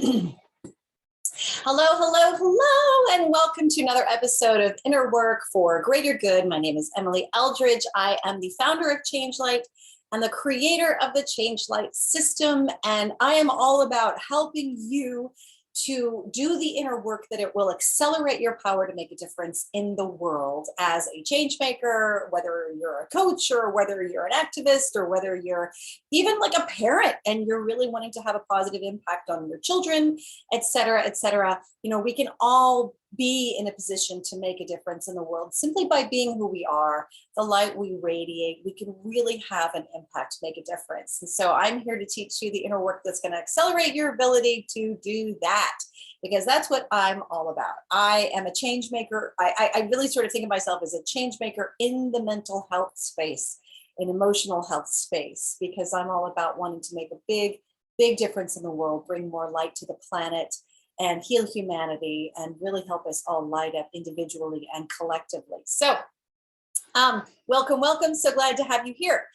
Hello, hello, hello, and welcome to another episode of Inner Work for Greater Good. My name is Emily Eldridge. I am the founder of Change Light and the creator of the Change Light system, and I am all about helping you to do the inner work that it will accelerate your power to make a difference in the world as a change maker, whether you're a coach or whether you're an activist or whether you're even like a parent and you're really wanting to have a positive impact on your children, et cetera, et cetera. You know, we can all be in a position to make a difference in the world simply by being who we are, the light we radiate. We can really have an impact, make a difference. And so I'm here to teach you the inner work that's going to accelerate your ability to do that, because that's what I'm all about. I am a change maker. I really sort of think of myself as a change maker in the mental health space, in emotional health space, because I'm all about wanting to make a big difference in the world, bring more light to the planet, and heal humanity, and really help us all light up individually and collectively. So welcome. So glad to have you here.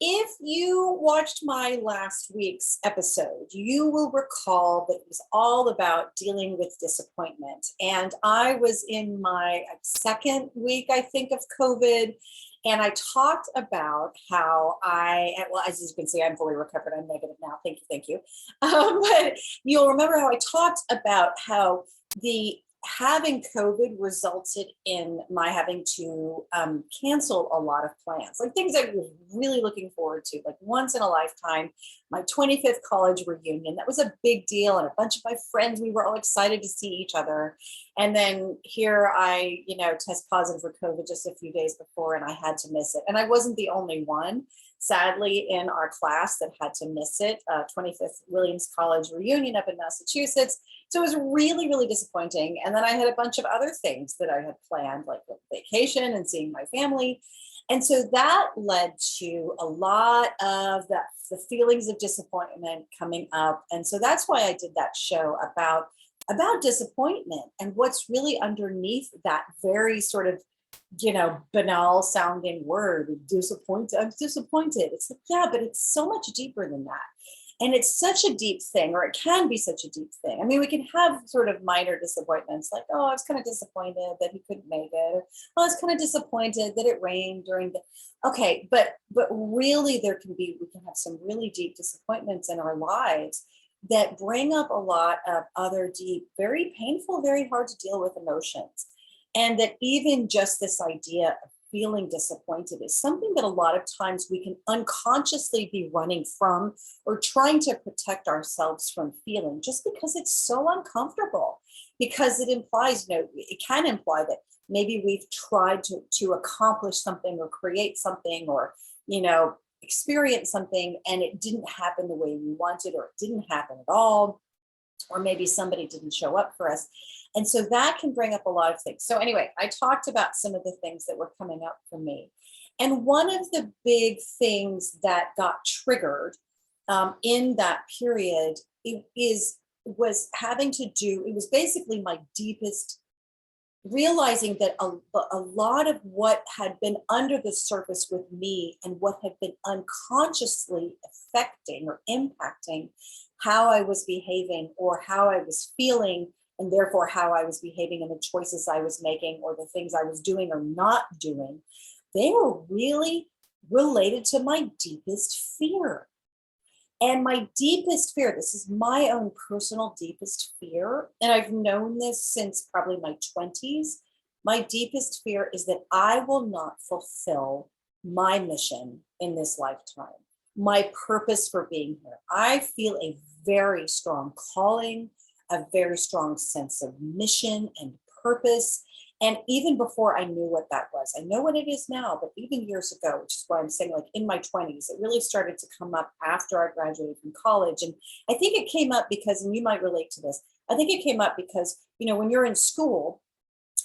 If you watched my last week's episode, you will recall that it was all about dealing with disappointment. And I was in my second week, I think, of COVID. And I talked about how well, as you can see, I'm fully recovered. I'm negative now. Thank you. But you'll remember how I talked about how having COVID resulted in my having to cancel a lot of plans, like things I was really looking forward to, like once in a lifetime, my 25th college reunion. That was a big deal. And a bunch of my friends, we were all excited to see each other. And then here I, test positive for COVID just a few days before, and I had to miss it. And I wasn't the only one, sadly, in our class that had to miss it, 25th Williams College reunion up in Massachusetts. So it was really, really disappointing. And then I had a bunch of other things that I had planned, like a vacation and seeing my family. And so that led to a lot of the feelings of disappointment coming up. And so that's why I did that show about disappointment and what's really underneath that very sort of, banal sounding word, disappointed. I'm disappointed. It's like, yeah, but it's so much deeper than that. And it's such a deep thing, or it can be such a deep thing. I mean, we can have sort of minor disappointments, like, oh, I was kind of disappointed that he couldn't make it. Or, oh, I was kind of disappointed that it rained during the, okay, but really we can have some really deep disappointments in our lives that bring up a lot of other deep, very painful, very hard to deal with emotions. And that even just this idea of feeling disappointed is something that a lot of times we can unconsciously be running from or trying to protect ourselves from feeling, just because it's so uncomfortable, because it implies, it can imply that maybe we've tried to accomplish something or create something or, experience something, and it didn't happen the way we wanted, or it didn't happen at all, or maybe somebody didn't show up for us. And so that can bring up a lot of things. So anyway, I talked about some of the things that were coming up for me. And one of the big things that got triggered in that period, it was basically my deepest, realizing that a lot of what had been under the surface with me and what had been unconsciously affecting or impacting how I was behaving or how I was feeling, and therefore how I was behaving and the choices I was making or the things I was doing or not doing, they were really related to my deepest fear. And my deepest fear, this is my own personal deepest fear, and I've known this since probably my 20s, my deepest fear is that I will not fulfill my mission in this lifetime, my purpose for being here. I feel a very strong calling, a very strong sense of mission and purpose. And even before I knew what that was, I know what it is now, but even years ago, which is why I'm saying, like in my 20s, it really started to come up after I graduated from college. And I think it came up because, and you might relate to this, I think it came up because, when you're in school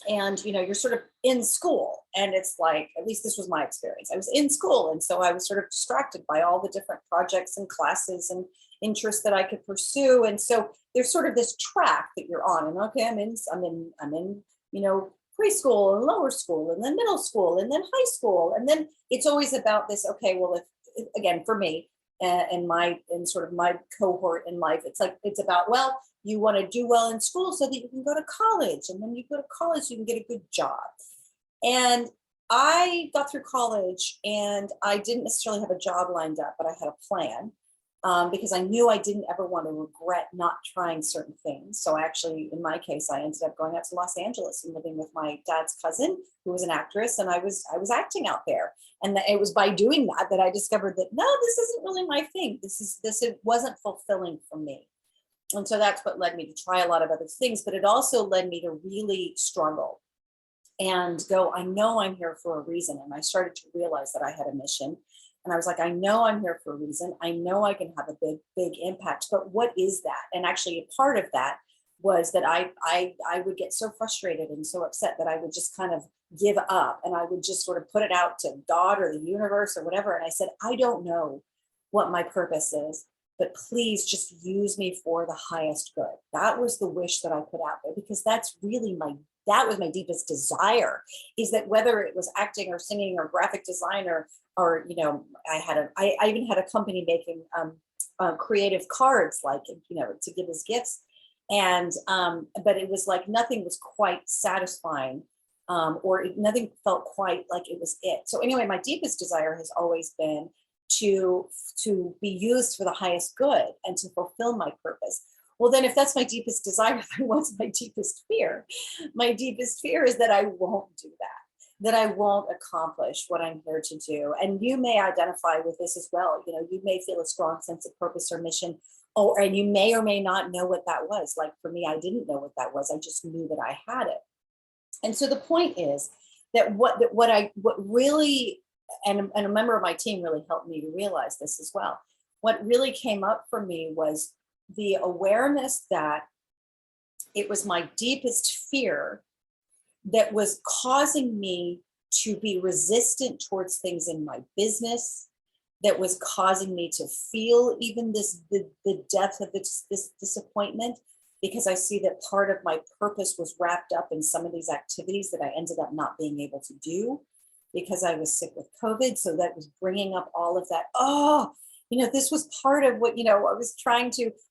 and, you're sort of in school, and it's like, at least this was my experience. I was in school. And so I was sort of distracted by all the different projects and classes and interests that I could pursue. And so there's sort of this track that you're on, and okay, I'm in, preschool and lower school and then middle school and then high school. And then it's always about this, okay, well, if again, for me, in sort of my cohort in life. It's about, well, you want to do well in school so that you can go to college, and when you go to college you can get a good job. And I got through college and I didn't necessarily have a job lined up, but I had a plan, because I knew I didn't ever want to regret not trying certain things. So actually, in my case, I ended up going out to Los Angeles and living with my dad's cousin, who was an actress, and I was acting out there. And it was by doing that that I discovered that no, this isn't really my thing. It wasn't fulfilling for me. And so that's what led me to try a lot of other things, but it also led me to really struggle and go, I know I'm here for a reason. And I started to realize that I had a mission. And I was like, I know I'm here for a reason. I know I can have a big impact, but what is that? And actually a part of that was that I would get so frustrated and so upset that I would just kind of give up, and I would just sort of put it out to God or the universe or whatever. And I said, I don't know what my purpose is, but please just use me for the highest good. That was the wish that I put out there, because that was my deepest desire, is that whether it was acting or singing or graphic design or I even had a company making creative cards, like, to give as gifts. And but it was like nothing was quite satisfying, nothing felt quite like it was it. So anyway, my deepest desire has always been to be used for the highest good and to fulfill my purpose. Well, then if that's my deepest desire, then what's my deepest fear? My deepest fear is that I won't do that I won't accomplish what I'm here to do. And you may identify with this as well. You may feel a strong sense of purpose or mission, and you may or may not know what that was. Like for me, I didn't know what that was. I just knew that I had it. And so the point is that what really, and a member of my team really helped me to realize this as well. What really came up for me was the awareness that it was my deepest fear that was causing me to be resistant towards things in my business, that was causing me to feel even the depth of this disappointment, because I see that part of my purpose was wrapped up in some of these activities that I ended up not being able to do because I was sick with COVID. So that was bringing up all of that. This was part of what, I was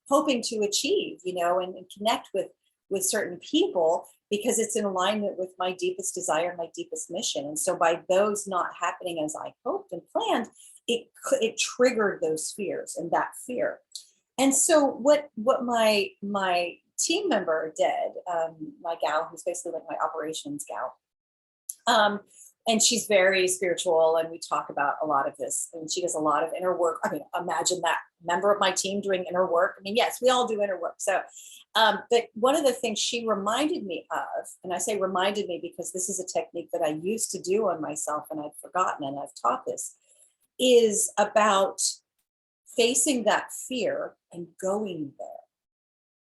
hoping to achieve, and connect with certain people, because it's in alignment with my deepest desire, my deepest mission. And so by those not happening as I hoped and planned, it triggered those fears and that fear. And so what my team member did, my gal, who's basically like my operations gal, and she's very spiritual, and we talk about a lot of this, and she does a lot of inner work. I mean, imagine that, member of my team doing inner work. I mean, yes, we all do inner work. So, but one of the things she reminded me of, and I say reminded me because this is a technique that I used to do on myself and I've forgotten, and I've taught this, is about facing that fear and going there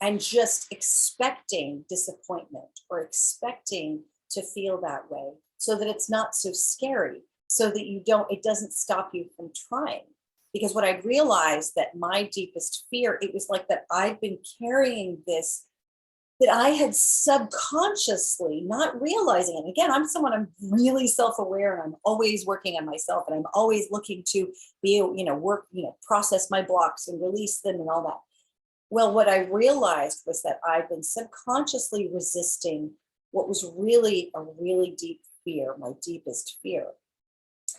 and just expecting disappointment or expecting to feel that way, so that it's not so scary, so that it doesn't stop you from trying. Because what I realized, that my deepest fear, it was like that I've been carrying this, that I had subconsciously, not realizing it. Again, I'm really self-aware, and I'm always working on myself, and I'm always looking to be, work, process my blocks and release them and all that. Well, what I realized was that I've been subconsciously resisting what was really a really deep fear, my deepest fear.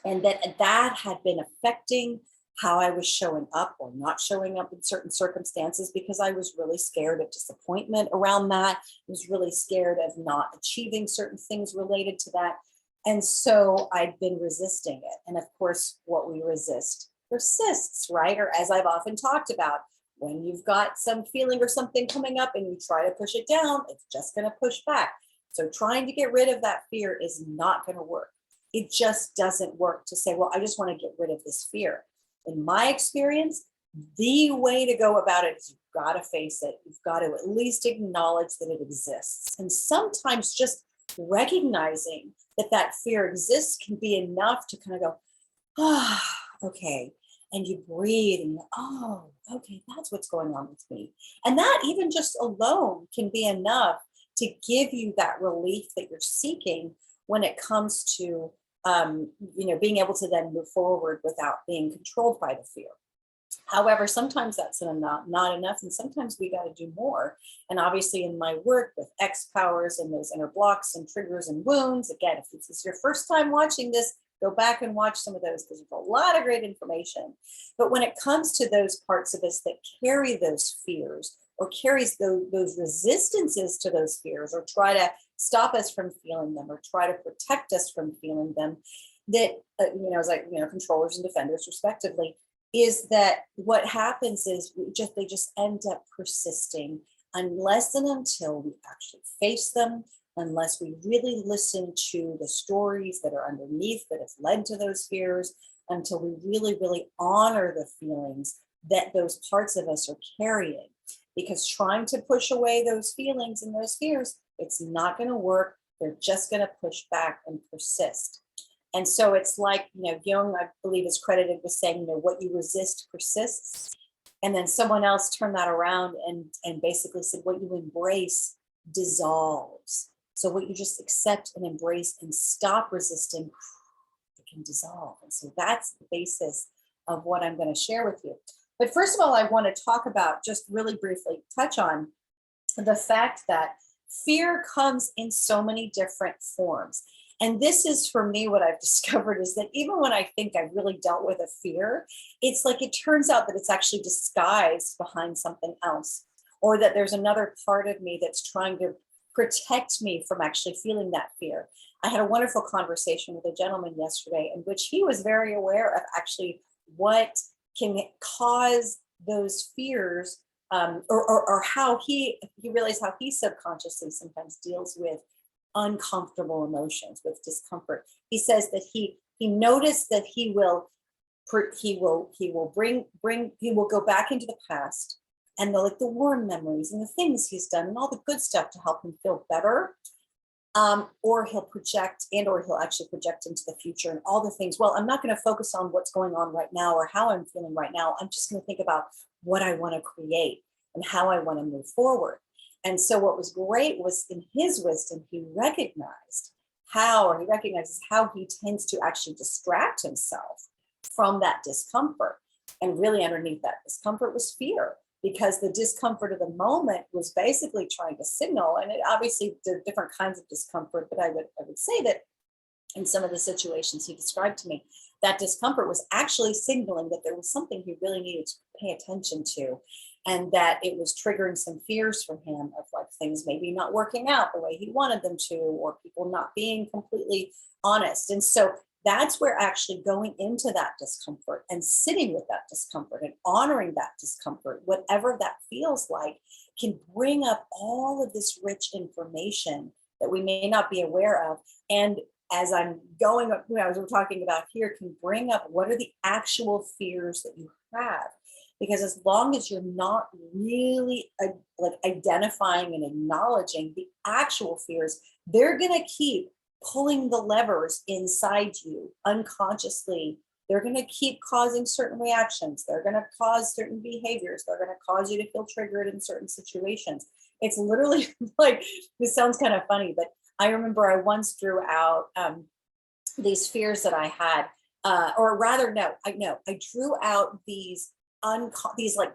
And that had been affecting how I was showing up or not showing up in certain circumstances, because I was really scared of disappointment around that. I was really scared of not achieving certain things related to that. And so I'd been resisting it. And of course, what we resist persists, right? Or as I've often talked about, when you've got some feeling or something coming up and you try to push it down, it's just going to push back. So trying to get rid of that fear is not going to work. It just doesn't work to say, well, I just want to get rid of this fear. In my experience, the way to go about it is you've got to face it. You've got to at least acknowledge that it exists. And sometimes just recognizing that fear exists can be enough to kind of go, okay. And you breathe and okay, that's what's going on with me. And that even just alone can be enough to give you that relief that you're seeking when it comes to being able to then move forward without being controlled by the fear. However, sometimes that's not enough, and sometimes we got to do more. And obviously, in my work with X powers and those inner blocks and triggers and wounds, again, if this is your first time watching this, go back and watch some of those because there's a lot of great information. But when it comes to those parts of us that carry those fears or carries those resistances to those fears or try to stop us from feeling them or try to protect us from feeling them, that, as like, controllers and defenders respectively, is that what happens is they just end up persisting unless and until we actually face them, unless we really listen to the stories that are underneath that have led to those fears, until we really, really honor the feelings that those parts of us are carrying. Because trying to push away those feelings and those fears, it's not going to work. They're just going to push back and persist. And so it's like, Jung, I believe, is credited with saying, what you resist persists. And then someone else turned that around and basically said, what you embrace dissolves. So what you just accept and embrace and stop resisting, it can dissolve. And so that's the basis of what I'm going to share with you. But first of all, I want to talk about, just really briefly touch on the fact that fear comes in so many different forms. And this is, for me, what I've discovered is that even when I think I've really dealt with a fear, it's like it turns out that it's actually disguised behind something else, or that there's another part of me that's trying to protect me from actually feeling that fear. I had a wonderful conversation with a gentleman yesterday in which he was very aware of actually what can cause those fears, or how he realized how he subconsciously sometimes deals with uncomfortable emotions, with discomfort. He says that he noticed that he will go back into the past and the warm memories and the things he's done and all the good stuff to help him feel better. Or he'll project or he'll actually project into the future and all the things. Well, I'm not going to focus on what's going on right now or how I'm feeling right now. I'm just going to think about what I want to create and how I want to move forward. And so what was great was, in his wisdom, he recognizes how he tends to actually distract himself from that discomfort. And really underneath that discomfort was fear, because the discomfort of the moment was basically trying to signal. And it obviously, there are different kinds of discomfort, but I would say that in some of the situations he described to me, that discomfort was actually signaling that there was something he really needed to pay attention to, and that it was triggering some fears for him of things maybe not working out the way he wanted them to, or people not being completely honest. And so that's where actually going into that discomfort and sitting with that discomfort and honoring that discomfort, whatever that feels like, can bring up all of this rich information that we may not be aware of. And as I'm going up, as we're talking about here, can bring up what are the actual fears that you have. Because as long as you're not really identifying and acknowledging the actual fears, they're going to keep pulling the levers inside you unconsciously. They're going to keep causing certain reactions. They're going to cause certain behaviors. They're going to cause you to feel triggered in certain situations. It's literally this sounds kind of funny, but I remember I once drew out these fears that I had, I drew out these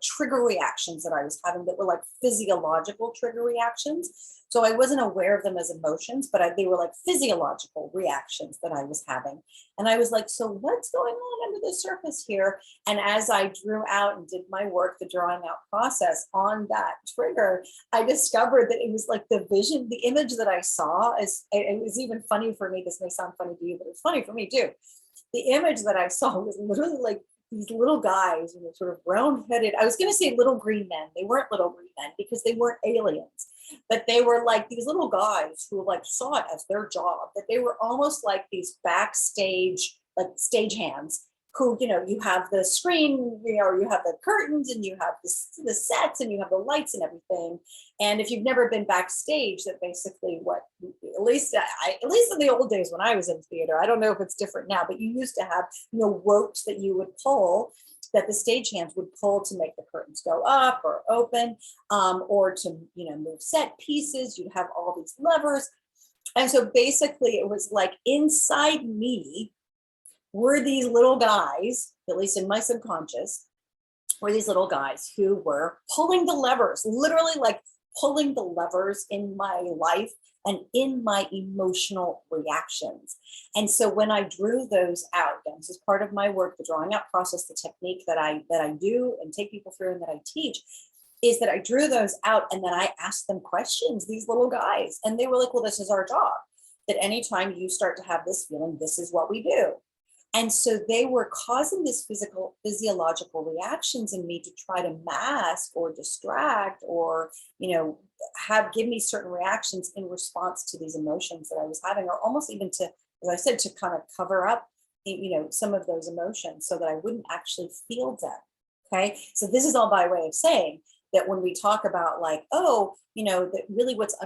trigger reactions that I was having that were physiological trigger reactions. So I wasn't aware of them as emotions, but they were physiological reactions that I was having. And I was like, so what's going on under the surface here? And as I drew out and did my work, the drawing out process on that trigger, I discovered that it was the image that I saw it was even funny for me. This may sound funny to you, but it's funny for me too. The image that I saw was literally these little guys, sort of round-headed. I was going to say little green men. They weren't little green men because they weren't aliens, but they were these little guys who saw it as their job. That they were almost like these backstage, stagehands who, you have the screen, you have the curtains and you have the sets and you have the lights and everything. And if you've never been backstage, that basically at least in the old days when I was in theater, I don't know if it's different now, but you used to have, ropes that you would pull, that the stagehands would pull to make the curtains go up or open, or to, move set pieces. You'd have all these levers. And so basically it was inside me were these little guys, at least in my subconscious, were these little guys who were pulling the levers, literally like pulling the levers in my life and in my emotional reactions. And so when I drew those out, and this is part of my work, the drawing out process, the technique that I do and take people through and that I teach, is that I drew those out and then I asked them questions, these little guys. And they were like, well, this is our job. That anytime you start to have this feeling, this is what we do. And so they were causing this physiological reactions in me to try to mask or distract or, give me certain reactions in response to these emotions that I was having, or almost even to, as I said, to kind of cover up, some of those emotions so that I wouldn't actually feel them. Okay. So this is all by way of saying that when we talk about like, that really what's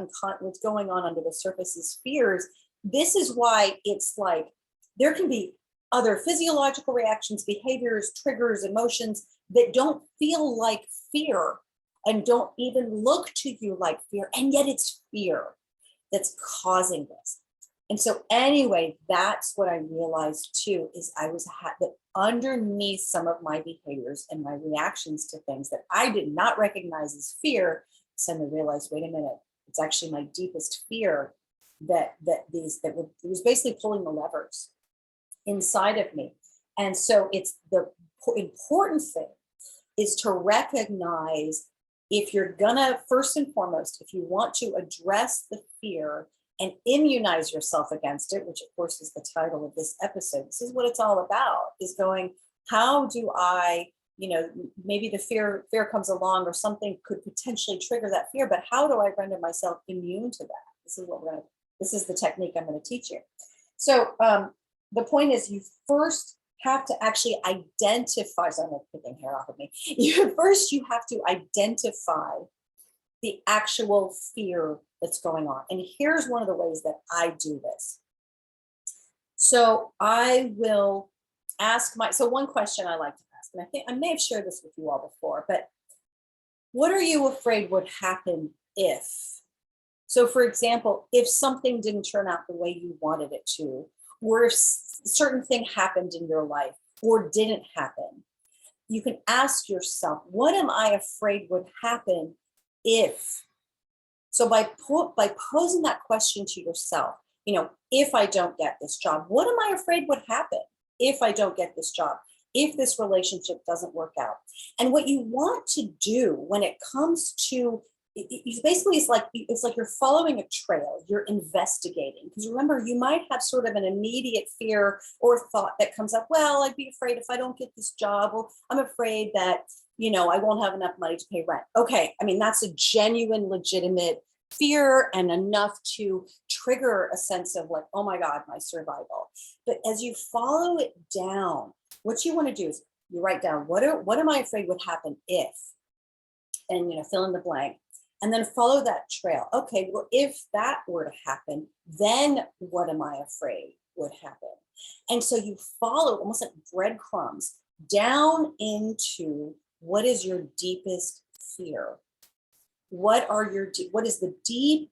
going on under the surface is fears. This is why it's like, there can be other physiological reactions, behaviors, triggers, emotions that don't feel like fear and don't even look to you like fear. And yet it's fear that's causing this. And so anyway, that's what I realized too, is that underneath some of my behaviors and my reactions to things that I did not recognize as fear, suddenly realized, wait a minute, it's actually my deepest fear that was basically pulling the levers inside of me. And so it's the important thing is to recognize, if you're gonna, first and foremost, if you want to address the fear and immunize yourself against it, which of course is the title of this episode, this is what it's all about, is going, how do I, maybe the fear comes along or something could potentially trigger that fear, but how do I render myself immune to that? This is the technique I'm going to teach you. So the point is, you first have to actually identify, so I'm not picking hair off of me. You have to identify the actual fear that's going on. And here's one of the ways that I do this. So I will so one question I like to ask, and I think I may have shared this with you all before, but what are you afraid would happen if? So for example, if something didn't turn out the way you wanted it to, or if certain thing happened in your life or didn't happen, you can ask yourself, what am I afraid would happen if? So by posing that question to yourself, if I don't get this job, what am I afraid would happen if I don't get this job, if this relationship doesn't work out? And what you want to do when it comes to basically, it's like you're following a trail, you're investigating. Because remember, you might have sort of an immediate fear or thought that comes up, well, I'd be afraid if I don't get this job, well, I'm afraid that, I won't have enough money to pay rent. Okay, I mean, that's a genuine, legitimate fear and enough to trigger a sense of like, oh my God, my survival. But as you follow it down, what you want to do is you write down, what am I afraid would happen if, and fill in the blank. And then follow that trail. Okay, well, if that were to happen, then what am I afraid would happen? And so you follow almost like breadcrumbs down into what is your deepest fear? What is the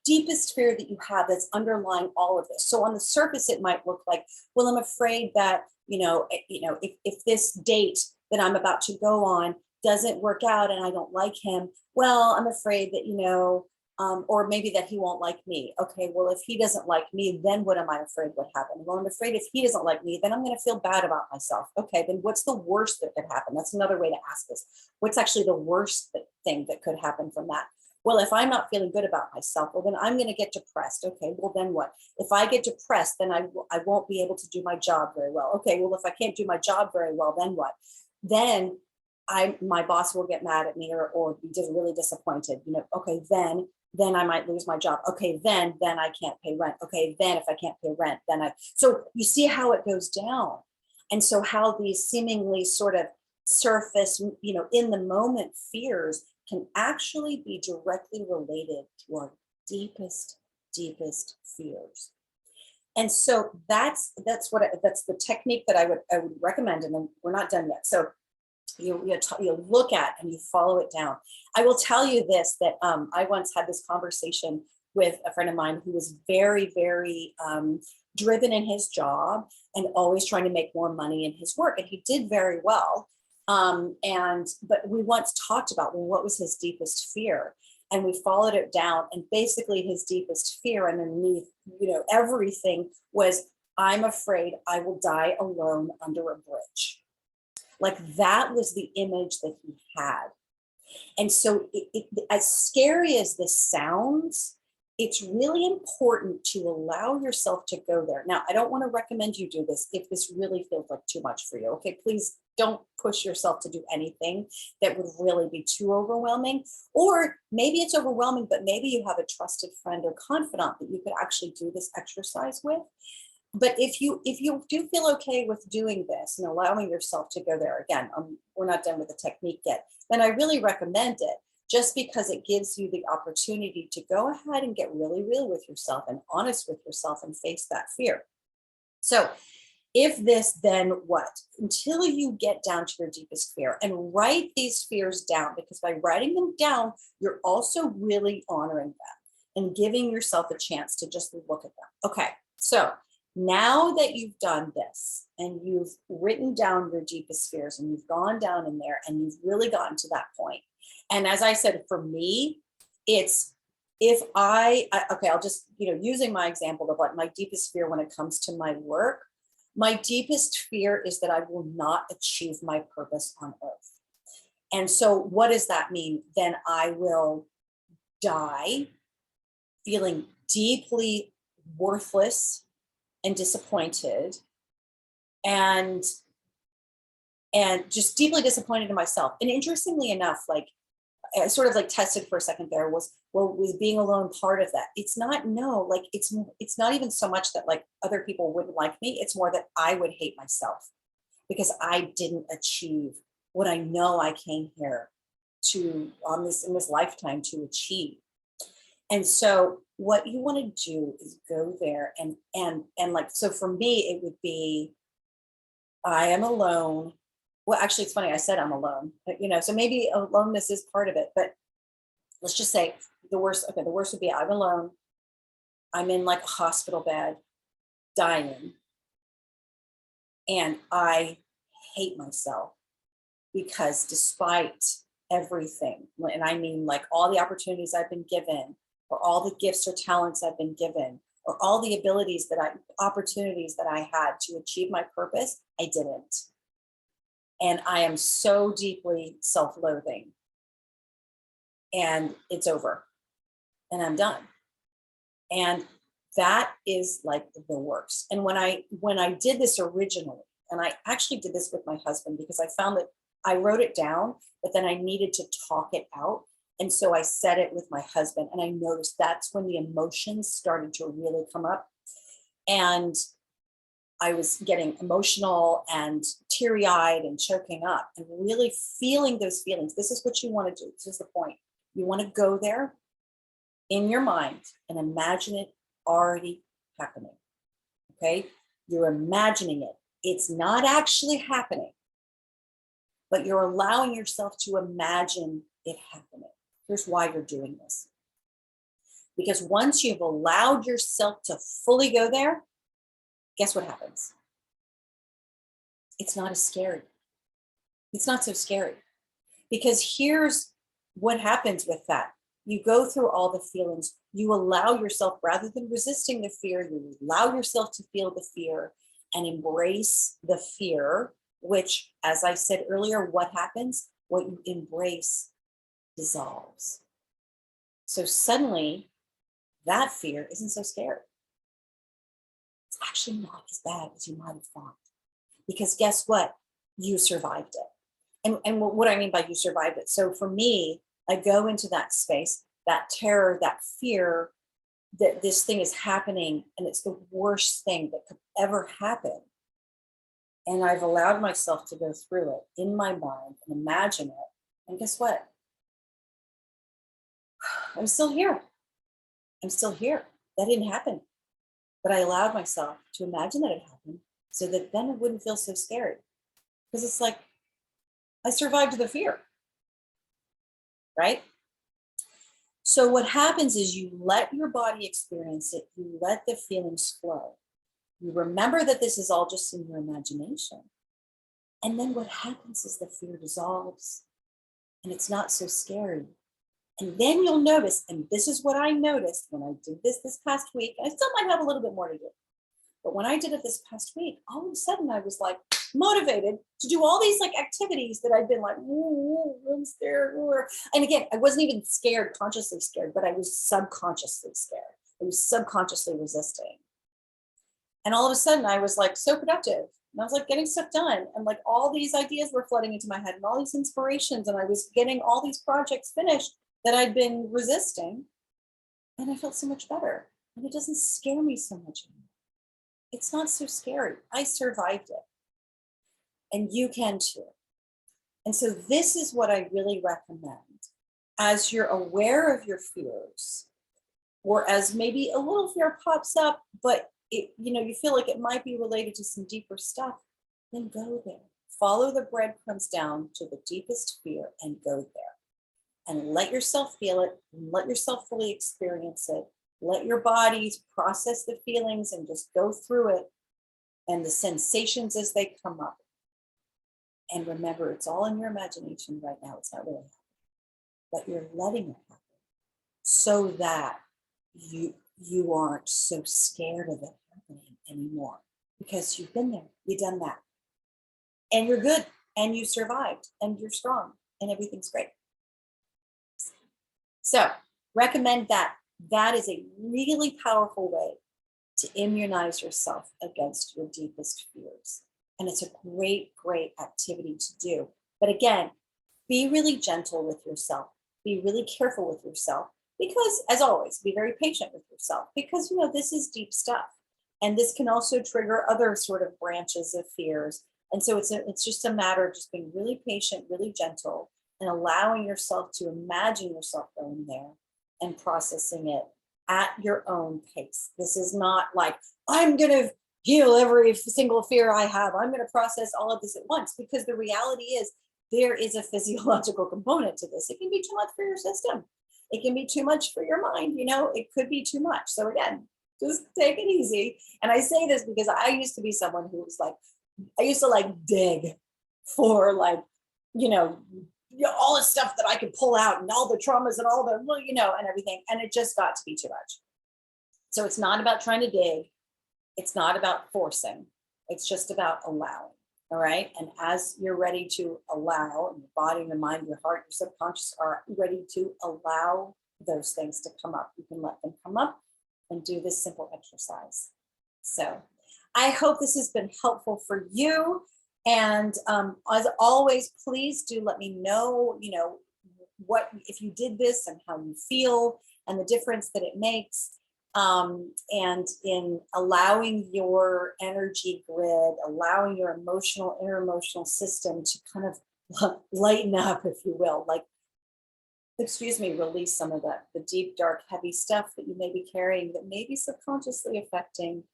deepest fear that you have that's underlying all of this? So on the surface, it might look like, well, I'm afraid that, if this date that I'm about to go on doesn't work out and I don't like him, well, I'm afraid that, or maybe that he won't like me. Okay, well, if he doesn't like me, then what am I afraid would happen? Well, I'm afraid if he doesn't like me, then I'm going to feel bad about myself. Okay, then what's the worst that could happen? That's another way to ask this. What's actually the worst thing that could happen from that? Well, if I'm not feeling good about myself, well, then I'm going to get depressed. Okay, well, then what? If I get depressed, then I won't be able to do my job very well. Okay, well, if I can't do my job very well, then what? Then my boss will get mad at me or be just really disappointed. Okay, then I might lose my job. Okay, then I can't pay rent. Okay, then if I can't pay rent, so you see how it goes down. And so how these seemingly sort of surface, in the moment fears can actually be directly related to our deepest fears. And so that's the technique that I would recommend. And then we're not done yet. So you look at and you follow it down. I will tell you this, that I once had this conversation with a friend of mine who was very, very driven in his job and always trying to make more money in his work. And he did very well. But we once talked about, well, what was his deepest fear? And we followed it down. And basically his deepest fear underneath, everything was, I'm afraid I will die alone under a bridge. Like that was the image that he had. And so as scary as this sounds, it's really important to allow yourself to go there. Now, I don't want to recommend you do this if this really feels like too much for you. Okay, please don't push yourself to do anything that would really be too overwhelming. Or maybe it's overwhelming, but maybe you have a trusted friend or confidant that you could actually do this exercise with. But if you do feel okay with doing this and allowing yourself to go there, again, we're not done with the technique yet, then I really recommend it, just because it gives you the opportunity to go ahead and get really real with yourself and honest with yourself and face that fear. So if this, then what? Until you get down to your deepest fear and write these fears down, because by writing them down, you're also really honoring them and giving yourself a chance to just look at them. Okay, so now that you've done this and you've written down your deepest fears and you've gone down in there and you've really gotten to that point. And as I said, for me, it's if I'll just, using my example of what my deepest fear when it comes to my work, my deepest fear is that I will not achieve my purpose on earth. And so what does that mean? Then I will die feeling deeply worthless and disappointed and just deeply disappointed in myself. And interestingly enough, like I sort of like tested for a second there, was being alone part of that? It's not, no, like it's not even so much that like other people wouldn't like me. It's more that I would hate myself because I didn't achieve what I know I came here to in this lifetime to achieve. And so what you want to do is go there and like, so for me, it would be, I am alone. Well, actually, it's funny. I said I'm alone, but, so maybe aloneness is part of it, but let's just say the worst. Okay. The worst would be I'm alone. I'm in like a hospital bed, dying. And I hate myself because despite everything, and I mean like all the opportunities I've been given, or all the gifts or talents I've been given, or all the opportunities that I had to achieve my purpose, I didn't. And I am so deeply self-loathing. And it's over. And I'm done. And that is like the worst. And when I did this originally, and I actually did this with my husband because I found that I wrote it down, but then I needed to talk it out. And so I said it with my husband, and I noticed that's when the emotions started to really come up. And I was getting emotional and teary-eyed and choking up and really feeling those feelings. This is what you want to do. This is the point. You want to go there in your mind and imagine it already happening. Okay? You're imagining it. It's not actually happening, but you're allowing yourself to imagine it happening. Here's why you're doing this. Because once you've allowed yourself to fully go there, guess what happens? It's not as scary. It's not so scary. Because here's what happens with that. You go through all the feelings. You allow yourself, rather than resisting the fear, you allow yourself to feel the fear and embrace the fear, which, as I said earlier, what happens? What you embrace dissolves. So suddenly, that fear isn't so scary. It's actually not as bad as you might have thought. Because guess what? You survived it. And what I mean by you survived it. So for me, I go into that space, that terror, that fear that this thing is happening and it's the worst thing that could ever happen. And I've allowed myself to go through it in my mind and imagine it. And guess what? I'm still here. I'm still here. That didn't happen. But I allowed myself to imagine that it happened so that then it wouldn't feel so scary. Because it's like, I survived the fear, right? So what happens is you let your body experience it. You let the feelings flow. You remember that this is all just in your imagination. And then what happens is the fear dissolves and it's not so scary. And then you'll notice, and this is what I noticed when I did this past week. I still might have a little bit more to do. But when I did it this past week, all of a sudden I was like motivated to do all these like activities that I'd been like, I'm scared. And again, I wasn't even scared, consciously scared, but I was subconsciously scared. I was subconsciously resisting. And all of a sudden I was like so productive. And I was like getting stuff done. And like all these ideas were flooding into my head and all these inspirations. And I was getting all these projects finished that I'd been resisting. And I felt so much better. And it doesn't scare me so much anymore. It's not so scary. I survived it. And you can too. And so this is what I really recommend. As you're aware of your fears, or as maybe a little fear pops up, but you feel like it might be related to some deeper stuff, then go there. Follow the breadcrumbs down to the deepest fear and go there. And let yourself feel it, and let yourself fully experience it. Let your bodies process the feelings and just go through it and the sensations as they come up. And remember, it's all in your imagination right now. It's not really happening, but you're letting it happen so that you aren't so scared of it happening anymore, because you've been there, you've done that, and you're good, and you survived, and you're strong, and everything's great. So recommend that. That is a really powerful way to immunize yourself against your deepest fears. And it's a great, great activity to do. But again, be really gentle with yourself. Be really careful with yourself, because as always, be very patient with yourself, because this is deep stuff. And this can also trigger other sort of branches of fears. And so it's just a matter of just being really patient, really gentle, and allowing yourself to imagine yourself going there and processing it at your own pace. This is not like, I'm going to heal every single fear I have. I'm going to process all of this at once, because the reality is there is a physiological component to this. It can be too much for your system. It can be too much for your mind. It could be too much. So again, just take it easy. And I say this because I used to be someone who was like, I used to like dig for like, all the stuff that I could pull out and all the traumas and all the, and everything. And it just got to be too much. So it's not about trying to dig. It's not about forcing. It's just about allowing. All right. And as you're ready to allow, and your body, your mind, your heart, your subconscious are ready to allow those things to come up, you can let them come up and do this simple exercise. So I hope this has been helpful for you. And as always, please do let me know, what, if you did this and how you feel and the difference that it makes. And in allowing your energy grid, allowing your inner emotional system to kind of lighten up, if you will, release some of the deep, dark, heavy stuff that you may be carrying that may be subconsciously affecting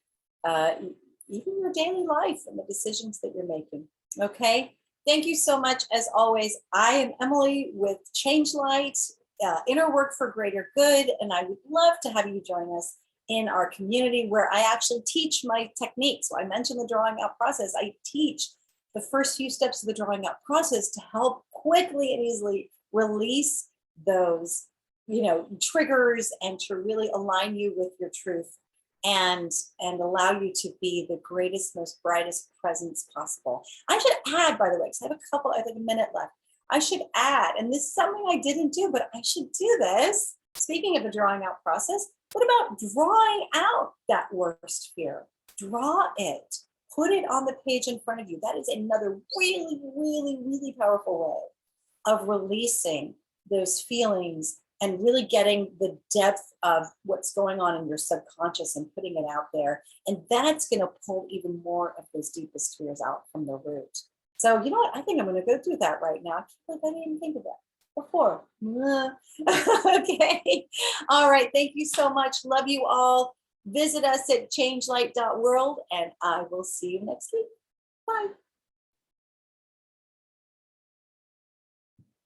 even your daily life and the decisions that you're making. Okay. Thank you so much. As always, I am Emily with Change Light, Inner Work for Greater Good. And I would love to have you join us in our community, where I actually teach my techniques. So I mentioned the drawing out process. I teach the first few steps of the drawing out process to help quickly and easily release those, triggers, and to really align you with your truth and allow you to be the greatest, most brightest presence possible. I should add, by the way, because I have a minute left. I should add, and this is something I didn't do, but I should do this. Speaking of the drawing out process, what about drawing out that worst fear? Draw it. Put it on the page in front of you. That is another really, really, really powerful way of releasing those feelings and really getting the depth of what's going on in your subconscious and putting it out there. And that's going to pull even more of those deepest fears out from the root. So you know what? I think I'm going to go do that right now. I can't believe I didn't even think of that before. Okay. All right. Thank you so much. Love you all. Visit us at changelight.world, and I will see you next week. Bye.